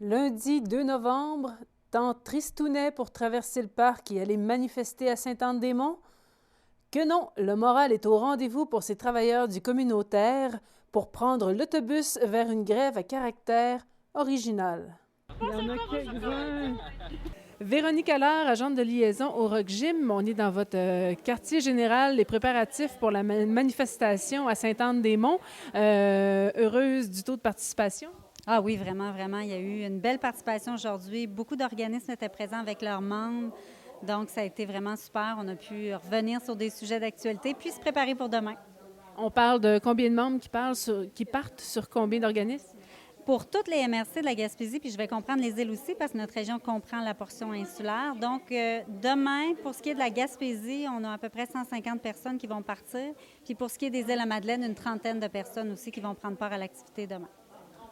Lundi 2 novembre, temps tristounet pour traverser le parc et aller manifester à Sainte-Anne-des-Monts? Que non, le moral est au rendez-vous pour ces travailleurs du communautaire pour prendre l'autobus vers une grève à caractère original. Il y en a quelques-uns. Véronique Allard, agente de liaison au Rock Gym. On est dans votre quartier général, les préparatifs pour la manifestation à Sainte-Anne-des-Monts. Heureuse du taux de participation? Ah oui, vraiment, vraiment. Il y a eu une belle participation aujourd'hui. Beaucoup d'organismes étaient présents avec leurs membres. Donc, ça a été vraiment super. On a pu revenir sur des sujets d'actualité puis se préparer pour demain. On parle de combien de membres qui partent sur combien d'organismes? Pour toutes les MRC de la Gaspésie, puis je vais comprendre les îles aussi parce que notre région comprend la portion insulaire. Donc, demain, pour ce qui est de la Gaspésie, on a à peu près 150 personnes qui vont partir. Puis pour ce qui est des îles à Madeleine, une trentaine de personnes aussi qui vont prendre part à l'activité demain.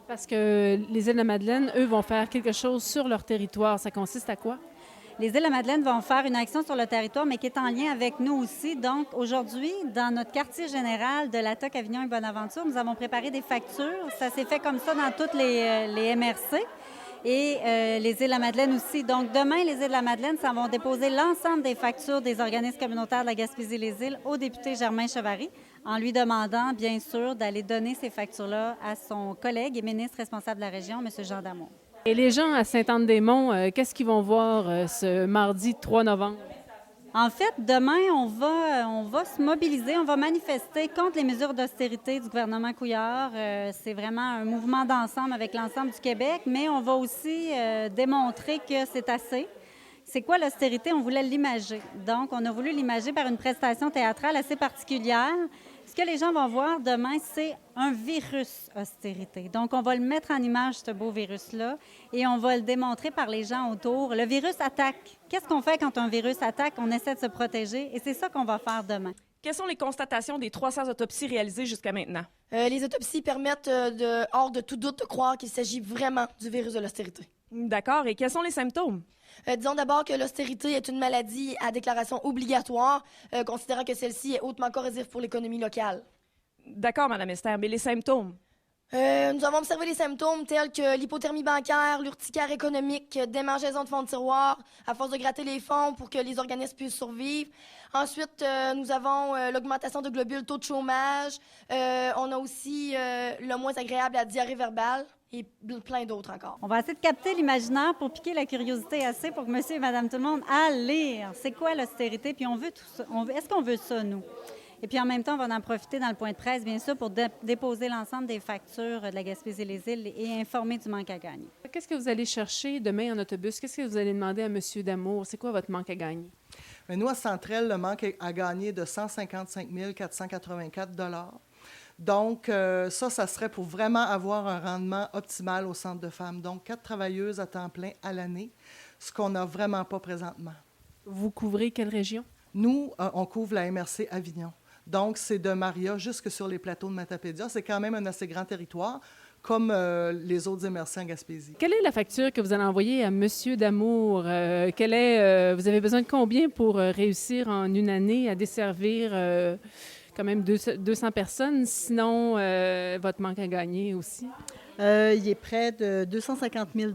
Parce que les îles de Madeleine, eux, vont faire quelque chose sur leur territoire. Ça consiste à quoi? Les îles de Madeleine vont faire une action sur le territoire, mais qui est en lien avec nous aussi. Donc, aujourd'hui, dans notre quartier général de la TOC Avignon et Bonaventure, nous avons préparé des factures. Ça s'est fait comme ça dans toutes les MRC et les îles de la Madeleine aussi. Donc, demain, les îles de la Madeleine, ça vont déposer l'ensemble des factures des organismes communautaires de la Gaspésie-les-Îles au député Germain Chevary, en lui demandant, bien sûr, d'aller donner ces factures-là à son collègue et ministre responsable de la région, M. Jean Damour. Et les gens à Sainte-Anne-des-Monts, qu'est-ce qu'ils vont voir ce mardi 3 novembre? En fait, demain, on va se mobiliser, on va manifester contre les mesures d'austérité du gouvernement Couillard. C'est vraiment un mouvement d'ensemble avec l'ensemble du Québec, mais on va aussi démontrer que c'est assez. C'est quoi l'austérité? On voulait l'imager. Donc, on a voulu l'imager par une prestation théâtrale assez particulière. Ce que les gens vont voir demain, c'est un virus austérité. Donc, on va le mettre en image, ce beau virus-là, et on va le démontrer par les gens autour. Le virus attaque. Qu'est-ce qu'on fait quand un virus attaque? On essaie de se protéger, et c'est ça qu'on va faire demain. Quelles sont les constatations des 300 autopsies réalisées jusqu'à maintenant? Les autopsies permettent, hors de tout doute, de croire qu'il s'agit vraiment du virus de l'austérité. D'accord. Et quels sont les symptômes? Disons d'abord que l'austérité est une maladie à déclaration obligatoire, considérant que celle-ci est hautement corrosive pour l'économie locale. D'accord, Mme Esther, mais les symptômes? Nous avons observé des symptômes tels que l'hypothermie bancaire, l'urticaire économique, démangeaison de fonds de tiroir, à force de gratter les fonds pour que les organismes puissent survivre. Ensuite, nous avons l'augmentation de globules, taux de chômage. On a aussi le moins agréable, la diarrhée verbale et plein d'autres encore. On va essayer de capter l'imaginaire pour piquer la curiosité assez pour que monsieur et madame tout le monde aillent lire. C'est quoi l'austérité? Puis on veut tout ça. Est-ce qu'on veut ça, nous? Et puis en même temps, on va en profiter dans le point de presse, bien sûr, pour déposer l'ensemble des factures de la Gaspésie-les-Îles et informer du manque à gagner. Qu'est-ce que vous allez chercher demain en autobus? Qu'est-ce que vous allez demander à M. Damour? C'est quoi votre manque à gagner? Mais nous, à Centrelle, le manque à gagner est de 155 484 $. Donc, ça serait pour vraiment avoir un rendement optimal au centre de femmes. Donc, 4 travailleuses à temps plein à l'année, ce qu'on n'a vraiment pas présentement. Vous couvrez quelle région? Nous, on couvre la MRC Avignon. Donc, c'est de Maria jusque sur les plateaux de Matapédia. C'est quand même un assez grand territoire, comme les autres MRC en Gaspésie. Quelle est la facture que vous allez envoyer à M. Damour? Vous avez besoin de combien pour réussir en une année à desservir quand même 200 personnes? Sinon, votre manque à gagner aussi? Il est près de 250 000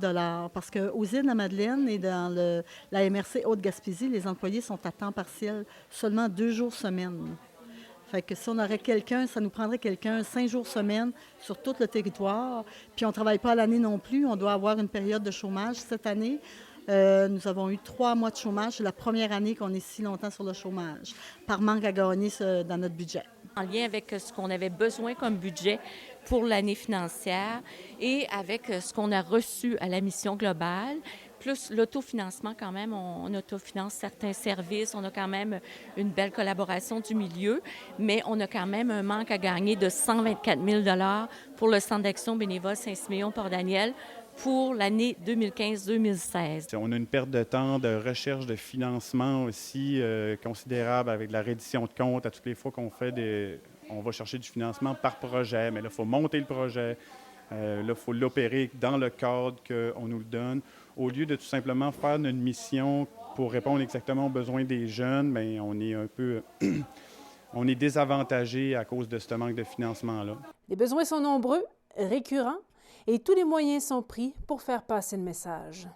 parce qu'aux îles de la Madeleine et dans la MRC Haute-Gaspésie, les employés sont à temps partiel seulement 2 jours semaine. Fait que si on aurait quelqu'un, ça nous prendrait quelqu'un 5 jours semaine sur tout le territoire. Puis on ne travaille pas à l'année non plus. On doit avoir une période de chômage. Cette année, nous avons eu 3 mois de chômage. C'est la première année qu'on est si longtemps sur le chômage, par manque à gagner dans notre budget. En lien avec ce qu'on avait besoin comme budget pour l'année financière et avec ce qu'on a reçu à la mission globale, plus l'autofinancement quand même, on autofinance certains services, on a quand même une belle collaboration du milieu, mais on a quand même un manque à gagner de 124 000 $ pour le Centre d'action bénévole Saint-Siméon-Port-Daniel pour l'année 2015-2016. On a une perte de temps de recherche de financement aussi considérable avec la reddition de comptes à toutes les fois qu'on fait on va chercher du financement par projet, mais là, il faut monter le projet, là, il faut l'opérer dans le cadre qu'on nous le donne. Au lieu de tout simplement faire notre mission pour répondre exactement aux besoins des jeunes, bien, on est un peu on est désavantagé à cause de ce manque de financement-là. Les besoins sont nombreux, récurrents, et tous les moyens sont pris pour faire passer le message.